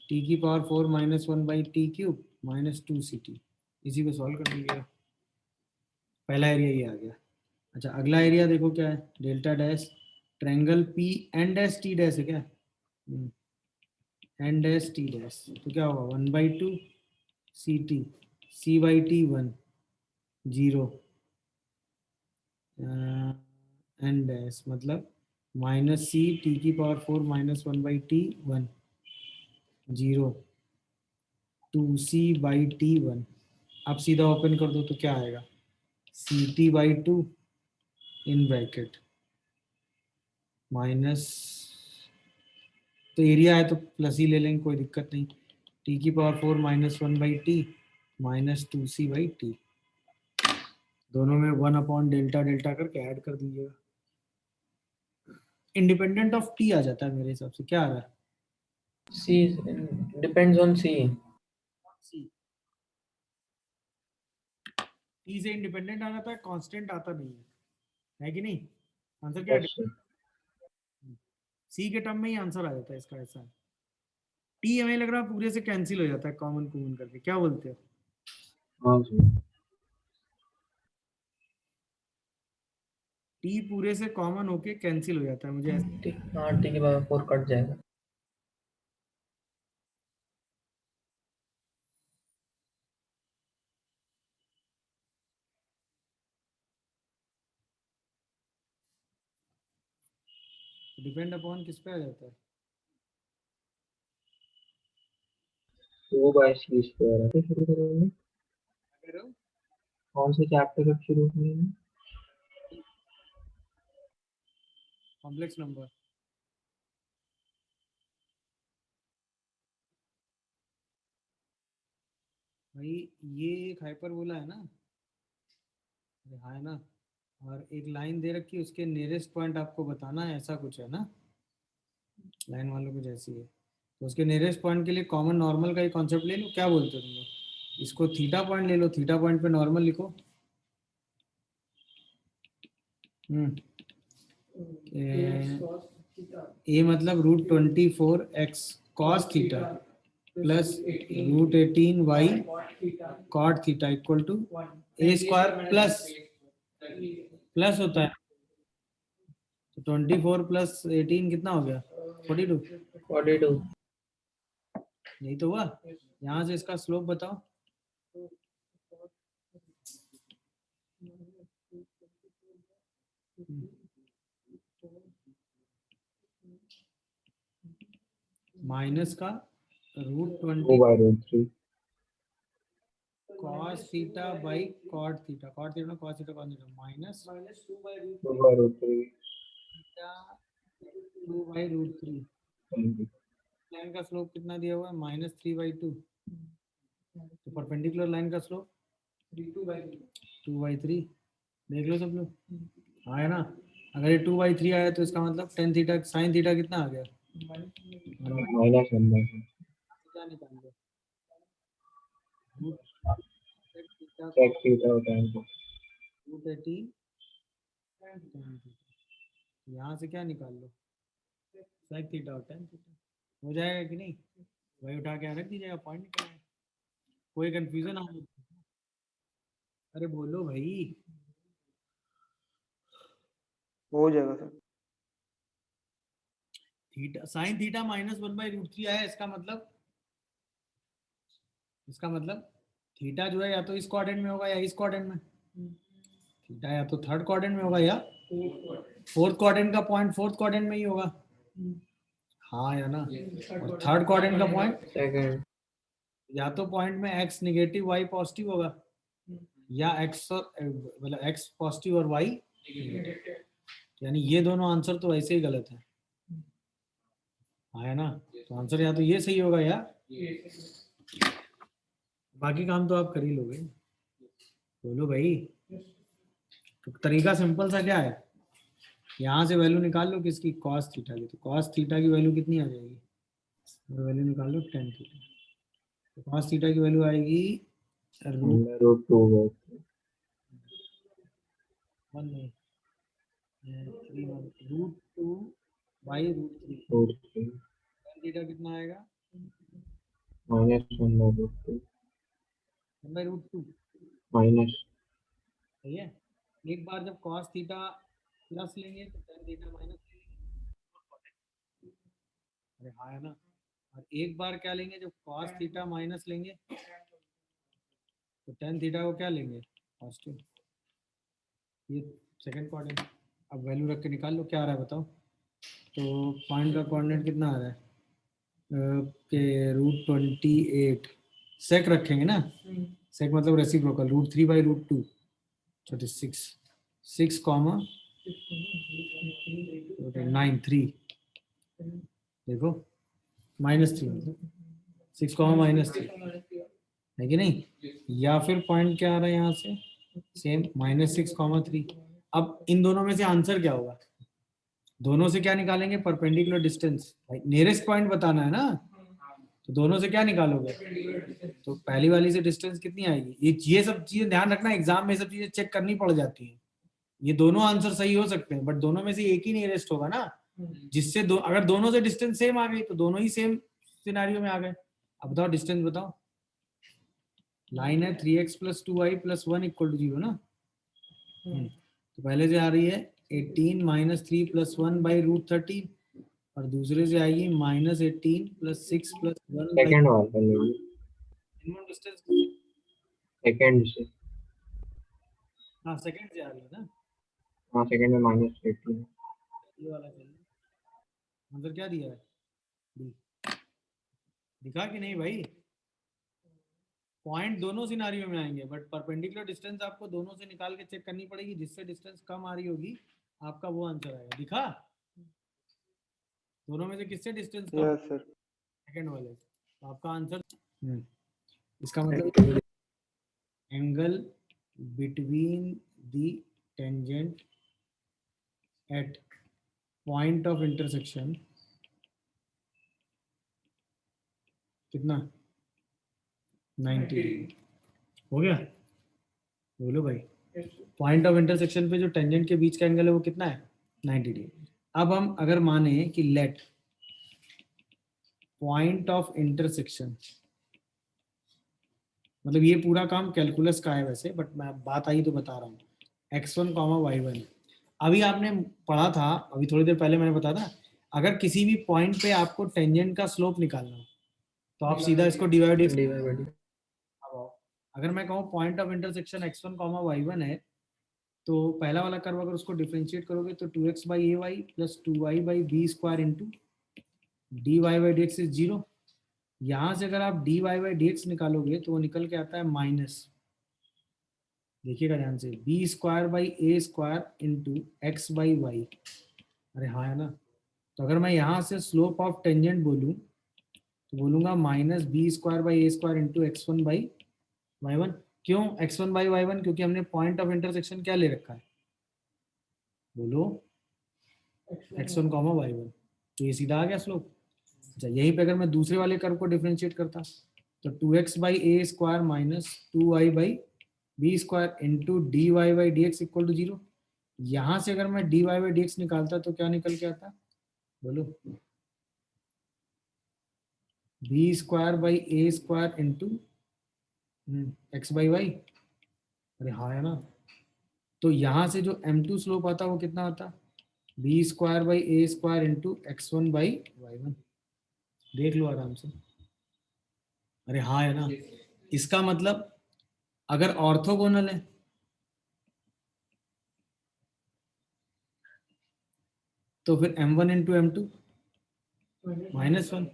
t की power 4 -1 by t cube -2ct, इसी को सॉल्व कर दीजिएगा, पहला एरिया ये आ गया। अच्छा अगला एरिया देखो क्या है, delta dash triangle p n dash t dash है क्या, एन डैश टी डैश, तो क्या होगा 1/2 c t, c/t 1 0 n dash मतलब -c टी की पावर 4 -1 बाई टी 1 0 2c/t 1। अब सीधा ओपन कर दो तो क्या आएगा, ct/2 इन ब्रैकेट माइनस, तो एरिया है तो प्लस ही ले लेंगे, कोई दिक्कत नहीं, टी की पावर 4 -1 बाई टी -2c/t, दोनों में 1/डेल्टा डेल्टा करके ऐड कर दीजिएगा। इंडिपेंडेंट ऑफ टी आ जाता है मेरे हिसाब से, क्या आ रहा है, c depends on c. C, t से इंडिपेंडेंट आ जाता है, कांस्टेंट आता नहीं है कि नहीं। आंसर क्या है, सी के टर्म में ही आंसर आ जाता है इसका, ऐसा है। टी हमें लग रहा है पूरे से कैंसिल हो जाता है कॉमन कॉमन करके, क्या बोलते हो, हाँ सर। टी पूरे से कॉमन होके कैंसिल हो जाता है मुझे ऐसा। हाँ, t की पावर 4 कट जाएगा। डिपेंड अपॉन किस पे आ जाता है, 2/c² है शुरू करेंगे। कह रहे हो कौन से चैप्टर से शुरू करेंगे। कॉम्प्लेक्स नंबर, भाई ये एक हाइपरबोला है ना, अरे हाँ है ना, और एक लाइन दे रखी है, उसके नियरेस्ट पॉइंट आपको बताना है, ऐसा कुछ है ना, लाइन वालों को जैसी है, तो उसके नियरेस्ट पॉइंट के लिए कॉमन नॉर्मल का ही कॉन्सेप्ट ले लो, क्या बोलते हो तुम लोग, इसको थीटा पॉइंट ले लो, थीटा पॉइंट पे नॉर्मल लिखो। ए मतलब √24x cos theta plus √18y cot theta equal to a² plus होता है, तो 24 + 18 कितना हो गया, 42, 42। यही तो हुआ। यहाँ से इसका स्लोप बताओ, माइनस का √20 2/√3 cos theta by cot theta, cot theta cos theta cos theta minus 2/√3 theta 2/√3, line का स्लोप कितना दिया हुआ है, -3/2, तो परपेंडिकुलर लाइन का स्लोप 2/3, देख लो सब लोग, आया ना। अगर ये 2/3 आया तो इसका मतलब tan थीटा sin थीटा कितना आ गया, -1/4 निकाल लो रूट थीटा Sec theta और tan theta. Root 18 tan theta, यहाँ से क्या निकाल लो sec थीटा और tan थीटा, हो जाएगा कि नहीं? वही उठा के यहाँ रख दीजिएगा, पॉइंट निकल आएगा। कोई कंफ्यूजन आ रही? अरे बोलो भाई। हो जाएगा सर। थीटा साइन थीटा -1/√3 आया, इसका मतलब थीटा जो है या तो इस क्वाड्रेंट में होगा या इस क्वाड्रेंट में। थीटा या तो थर्ड क्वाड्रेंट में होगा या फोर्थ क्वाड्रेंट का पॉइंट फोर्थ क्वाड्रेंट में ही होगा। हाँ या ना? और थर्ड क्वाड्रेंट का पॉइंट Second. या तो पॉइंट में x नेगेटिव y पॉजिटिव होगा या x और मतलब x पॉजिटिव और y नेगेटिव, यानी ये दोनों आंसर तो वैसे ही गलत है। हाँ या ना? तो आंसर या तो ये सही होगा या बाकी काम तो आप कर ही लोगे। बोलो भाई। तो तरीका सिंपल सा क्या है, यहाँ से वैल्यू निकाल लो किसकी, cos थीटा की। तो cos थीटा की वैल्यू कितनी आ जाएगी, वैल्यू निकाल लो tan थीटा। तो cos थीटा की वैल्यू आएगी रूट Under root 2 by 1 नहीं 3/√2/√3। root 3 tan थीटा कितना आएगा, minus 1 by root 2 1/√2। minus. सही है। एक बार जब cos थीटा प्लस लेंगे तो tan थीटा माइनस लेंगे। अरे हाँ है ना? और एक बार क्या लेंगे, जब cos थीटा माइनस लेंगे तो tan थीटा को क्या लेंगे, पॉजिटिव। ये सेकंड क्वाड्रेंट। अब वैल्यू रख के निकाल लो क्या आ रहा है बताओ। तो पॉइंट का कोऑर्डिनेट कितना आ रहा है के √28 सेक रखेंगे ना, सेक मतलब रेसिप्रोकल, √3/√2 36 6 कॉमा 9 3 देखो -3 6 कॉमा -3 है कि नहीं? या फिर पॉइंट क्या आ रहा है यहाँ से सेम -6 कॉमा 3। अब इन दोनों में से आंसर क्या होगा, दोनों से क्या निकालेंगे, परपेंडिकुलर डिस्टेंस। नियरेस्ट पॉइंट बताना है ना, तो दोनों से क्या निकालोगे, तो पहली वाली से डिस्टेंस कितनी आएगी। ये सब चीजें ध्यान रखना, एग्जाम में सब चीजें चेक करनी पड़ जाती हैं। ये दोनों आंसर सही हो सकते हैं बट दोनों में से एक ही नियरेस्ट होगा ना, जिससे अगर दोनों से डिस्टेंस सेम आ गई तो दोनों ही सेम सिनेरियो में आ गए। अब बताओ डिस्टेंस बताओ, लाइन है 3x + 2y + 1 = 0 ना। तो पहले से आ रही है 18 - 3 + 1/√13 और दूसरे से आएगी -18 + 6 + 1 Second वाला लेंगे. Minimum distance. Second से. हाँ सेकंड से आ रही है ना, हाँ second में -18. ये वाला चाहिए। आंसर क्या दिया है, डी। दिखा कि नहीं भाई? पॉइंट दोनों सिनारियो में आएंगे बट परपेंडिकुलर डिस्टेंस आपको दोनों से निकाल के चेक करनी पड़ेगी, जिससे डिस्टेंस कम आ रही होगी आपका वो आंसर आएगा। दिखा दोनों में से किससे डिस्टेंस कम, यस सर। सेकंड वाले। तो आपका आंसर इसका मतलब angle between the tangent at point of intersection कितना 90 डिग्री हो गया। बोलो भाई, पॉइंट ऑफ इंटरसेक्शन पे जो टेंजेंट के बीच का एंगल है वो कितना है 90 डिग्री। अब हम अगर माने कि लेट पॉइंट ऑफ इंटरसेक्शन, मतलब ये पूरा काम कैलकुलस का है वैसे बट मैं बात आई तो बता रहा हूँ, x1, y1। अभी आपने पढ़ा था, अभी थोड़ी देर पहले मैंने बताया था, अगर किसी भी पॉइंट पे आपको टेंजेंट का स्लोप निकालना हो तो आप सीधा इसको डिवाइड। अगर मैं कहूँ point of intersection x1, y1 है, तो पहला वाला कर्व अगर उसको डिफरेंशिएट करोगे तो 2x/ay + 2y/b² into dy/dx is 0। यहाँ से अगर आप dy/dx निकालोगे तो वो निकल के आता है माइनस, देखिएगा ध्यान से, b² इंटू x/y। अरे हाँ है ना? तो अगर मैं यहाँ से स्लोप ऑफ टेंजेंट बोलूँ तो बोलूँगा -b² इंटू x1/y1। क्यों x1/y1? क्योंकि हमने पॉइंट ऑफ इंटरसेक्शन क्या ले रखा है, बोलो x1, y1। तो ये सीधा आ गया स्लोप। अच्छा यहीं पे अगर मैं दूसरे वाले कर्व को डिफरेंशिएट करता तो 2x by A square minus 2y by B square into d y by d x equal to 0। यहाँ से अगर मैं d y by d x निकालता तो क्या निकल के आता, बोलो? B square by A square into x by y. अरे हाँ है ना। तो यहाँ से जो m2 स्लोप आता वो कितना आता, b square by A square into x1 by y1। देख लो आराम से। अरे हाँ है ना। इसका मतलब अगर ऑर्थोगोनल है तो फिर m1 इंटू m2 -1।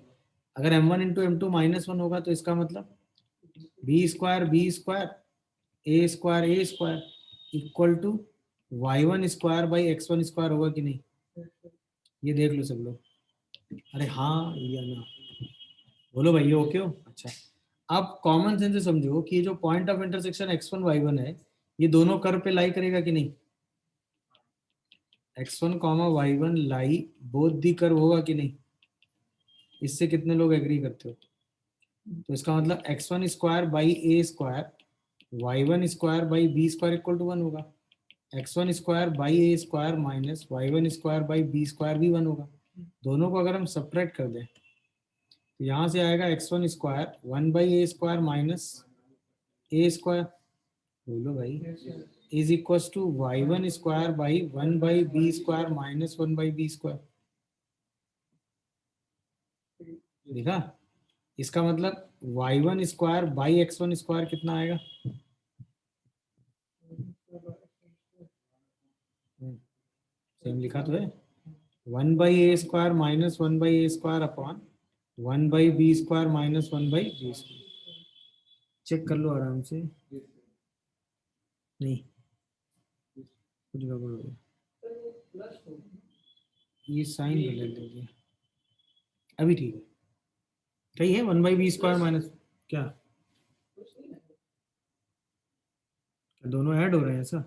अगर m1 इंटू m2 -1 होगा तो इसका मतलब b square a square equal to y1 square by x1 square होगा कि नहीं? ये देख लो सब लोग। अरे हाँ या ना, बोलो भाई ये ओके हो? अच्छा अब कॉमन सेंस से समझो कि ये जो point of intersection x1 y1 है ये दोनों कर्व पे लाई करेगा कि नहीं? x1 y1 lie both the curve होगा कि नहीं? इससे कितने लोग एग्री करते हो? तो इसका मतलब x1 square by A square y1 square by B square equal to 1 होगा। x1 square by A square minus y1 square by B square भी 1 होगा। दोनों को अगर हम सब्ट्रैक्ट कर दें तो यहाँ से आएगा x1 square 1 by A square minus A square, बोलो भाई, is equal to y1 square by 1 by B square minus 1 by B square. देखा? इसका मतलब y1 square by x1 square कितना आएगा? सेम लिखा तो है, 1 by A square minus 1 by A square upon 1 by B square minus 1 by B square. Check कर लो आराम से। नहीं कुछ गड़बड़ हो गया, ये साइन बदल दीजिए। अभी ठीक है, सही है। 1 बाई बी स्क्वायर माइनस क्या दोनों ऐड हो रहे हैं ऐसा?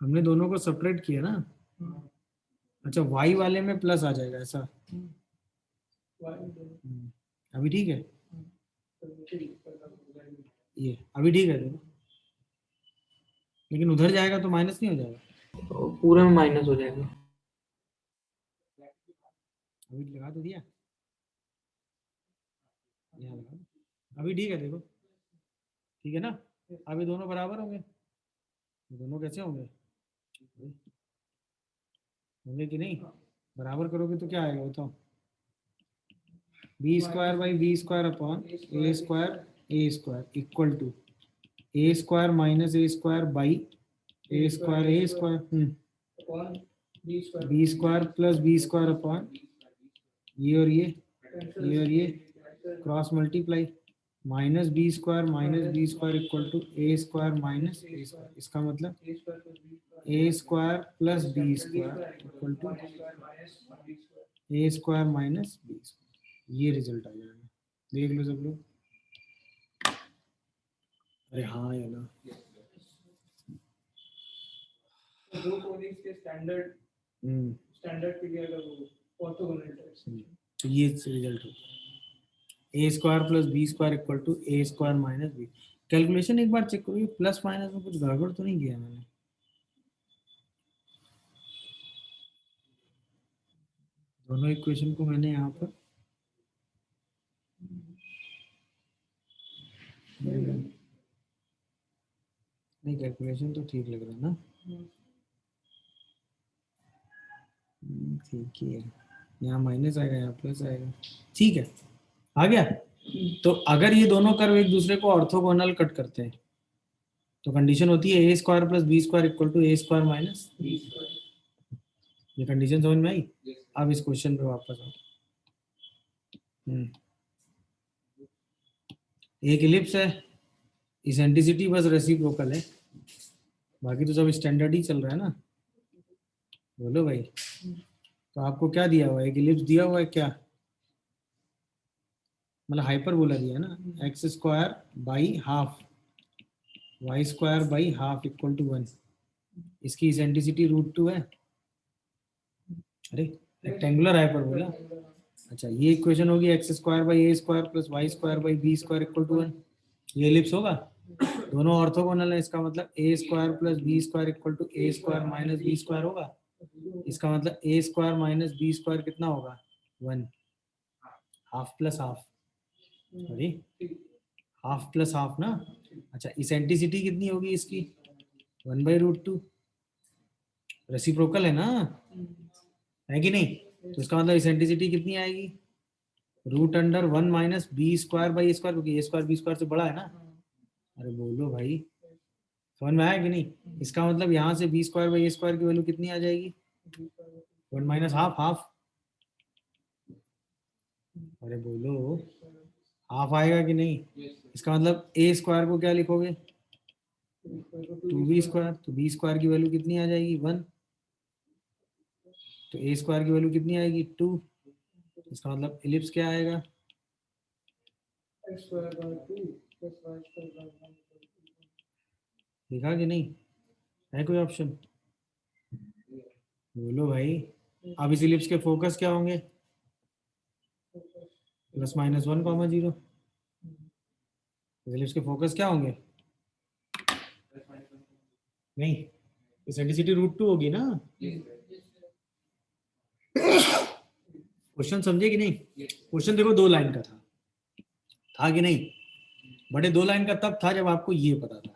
हमने दोनों को सेपरेट किया ना। अच्छा y वाले में प्लस आ जाएगा ऐसा? अभी ठीक है, ये अभी ठीक है देखो, लेकिन उधर जाएगा तो माइनस नहीं हो जाएगा? तो पूरे में माइनस हो जाएगा। अभी लगा तो दिया, यहाँ लगा दो। अभी ठीक है देखो, ठीक है ना? अभी दोनों बराबर होंगे, दोनों कैसे होंगे? होंगे कि नहीं? बराबर करोगे तो क्या आएगा बताओ? B square by B square upon A square equal to A square minus A square by A square B square plus B square upon ये और ये cross multiply minus B square equal to A square minus A square. इसका मतलब A square plus B square equal to A square minus B square. ये रिजल्ट आ जाएगा, देख लो सब लोग। अरे हाँ या ना, दो कोनिक्स के स्टैंडर्ड के लिए अगर वो ऑर्थोगोनल है तो ये रिजल्ट होगा A square plus B square equal to A square minus B. Calculation एक बार चेक करो, ये प्लस माइनस में कुछ गड़बड़ तो नहीं किया मैंने? दोनों इक्वेशन को मैंने यहाँ पर नहीं, कैलकुलेशन तो ठीक लग रहा है ना? ठीक ही है, यहाँ माइनस आएगा यहाँ प्लस आएगा, ठीक है आ गया। तो अगर ये दोनों कर्व एक दूसरे को ऑर्थोगोनल कट करते हैं तो कंडीशन होती है A square plus B square equal to A square minus B square. ये कंडीशन समझ में आई? अब इस क्वेश्चन पे वापस आओ। एक इलिप्स है, इसेंट्रिसिटी बस रेसिप्रोकल है, बाकी तो सब स्टैंडर्ड ही चल रहा है ना, बोलो भाई। तो आपको क्या दिया हुआ है? एक इलिप्स दिया हुआ है क्या, मतलब हाइपरबोला दिया है ना, x square by half y square by half equal to 1। इसकी इसेंट्रिसिटी √2 है। अरे रेक्टेंगुलर हाइपरबोला। अच्छा ये इक्वेशन होगी x² / a² + y² = b² = 1। ये एलिप्स होगा, दोनों ऑर्थोगोनल है, इसका मतलब a² + b² = a² - b² होगा। इसका मतलब a² - b² कितना होगा 1, हाफ प्लस हाफ। अरे हाफ प्लस हाफ ना। अच्छा इसेंट्रिसिटी कितनी होगी इसकी 1/√2, रेसिप्रोकल है ना, है कि नहीं? तो इसका मतलब इसेंट्रिसिटी कितनी आएगी √1 - b² / a², क्योंकि a² b² से बड़ा है ना। अरे बोलो भाई, समझ में आया कि नहीं? इसका मतलब यहाँ से b² / a² की वैल्यू कितनी आ जाएगी 1 - हाफ हाफ। अरे बोलो हाफ आएगा कि नहीं? इसका मतलब a² को क्या लिखोगे 2b², तो b² की वैल्यू कितनी आ जाएगी 1, तो a² की वैल्यू कितनी आएगी 2। इसका मतलब एलिप्स क्या आएगा लिखा कि नहीं? है कोई ऑप्शन? बोलो भाई। अब इस एलिप्स के फोकस क्या होंगे +-1, 0। एलिप्स के फोकस क्या होंगे? नहीं, इसेंट्रिसिटी √2 होगी ना। क्वेश्चन समझे कि नहीं? क्वेश्चन देखो 2 लाइन का था कि नहीं? बड़े 2 लाइन का तब था जब आपको ये पता था,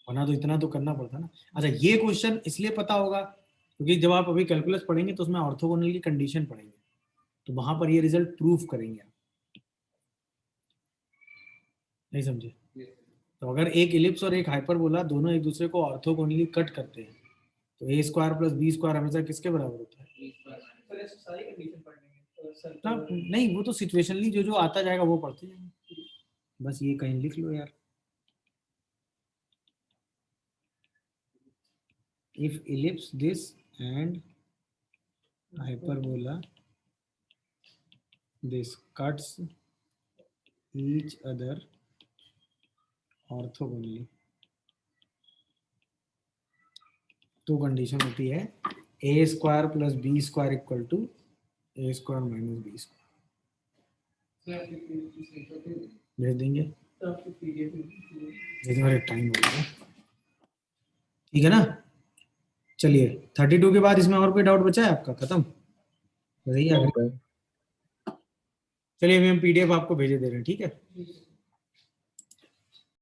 वरना तो इतना तो करना पड़ता ना। अच्छा ये क्वेश्चन इसलिए पता होगा क्योंकि जब आप अभी कैलकुलस पढ़ेंगे तो उसमें ऑर्थोगोनल की कंडीशन पढ़ेंगे, तो वहां पर ये रिजल्ट प्रूफ करेंगे आप। नहीं समझे? तो अगर एक इलिप्स और एक हाइपरबोला दोनों एक दूसरे को ऑर्थोगोनली कट करते हैं तो a² + b² हमेशा किसके बराबर होता है? सर ऐसे सारी कंडीशन पढ़ लेंगे सर। ना नहीं, वो तो सिचुएशनली जो जो आता जाएगा वो पढ़ते जाएंगे। बस ये कहीं लिख लो यार, if ellipse this and hyperbola this cuts each other orthogonally, तो कंडीशन होती है a² + b² = a² - b²। भेज देंगे, मेरे टाइम हो गया, ठीक है ना? चलिए 32 के बाद इसमें और कोई डाउट बचा है आपका? खत्म रही है? चलिए अभी हम PDF आपको भेजे दे रहे हैं, ठीक है?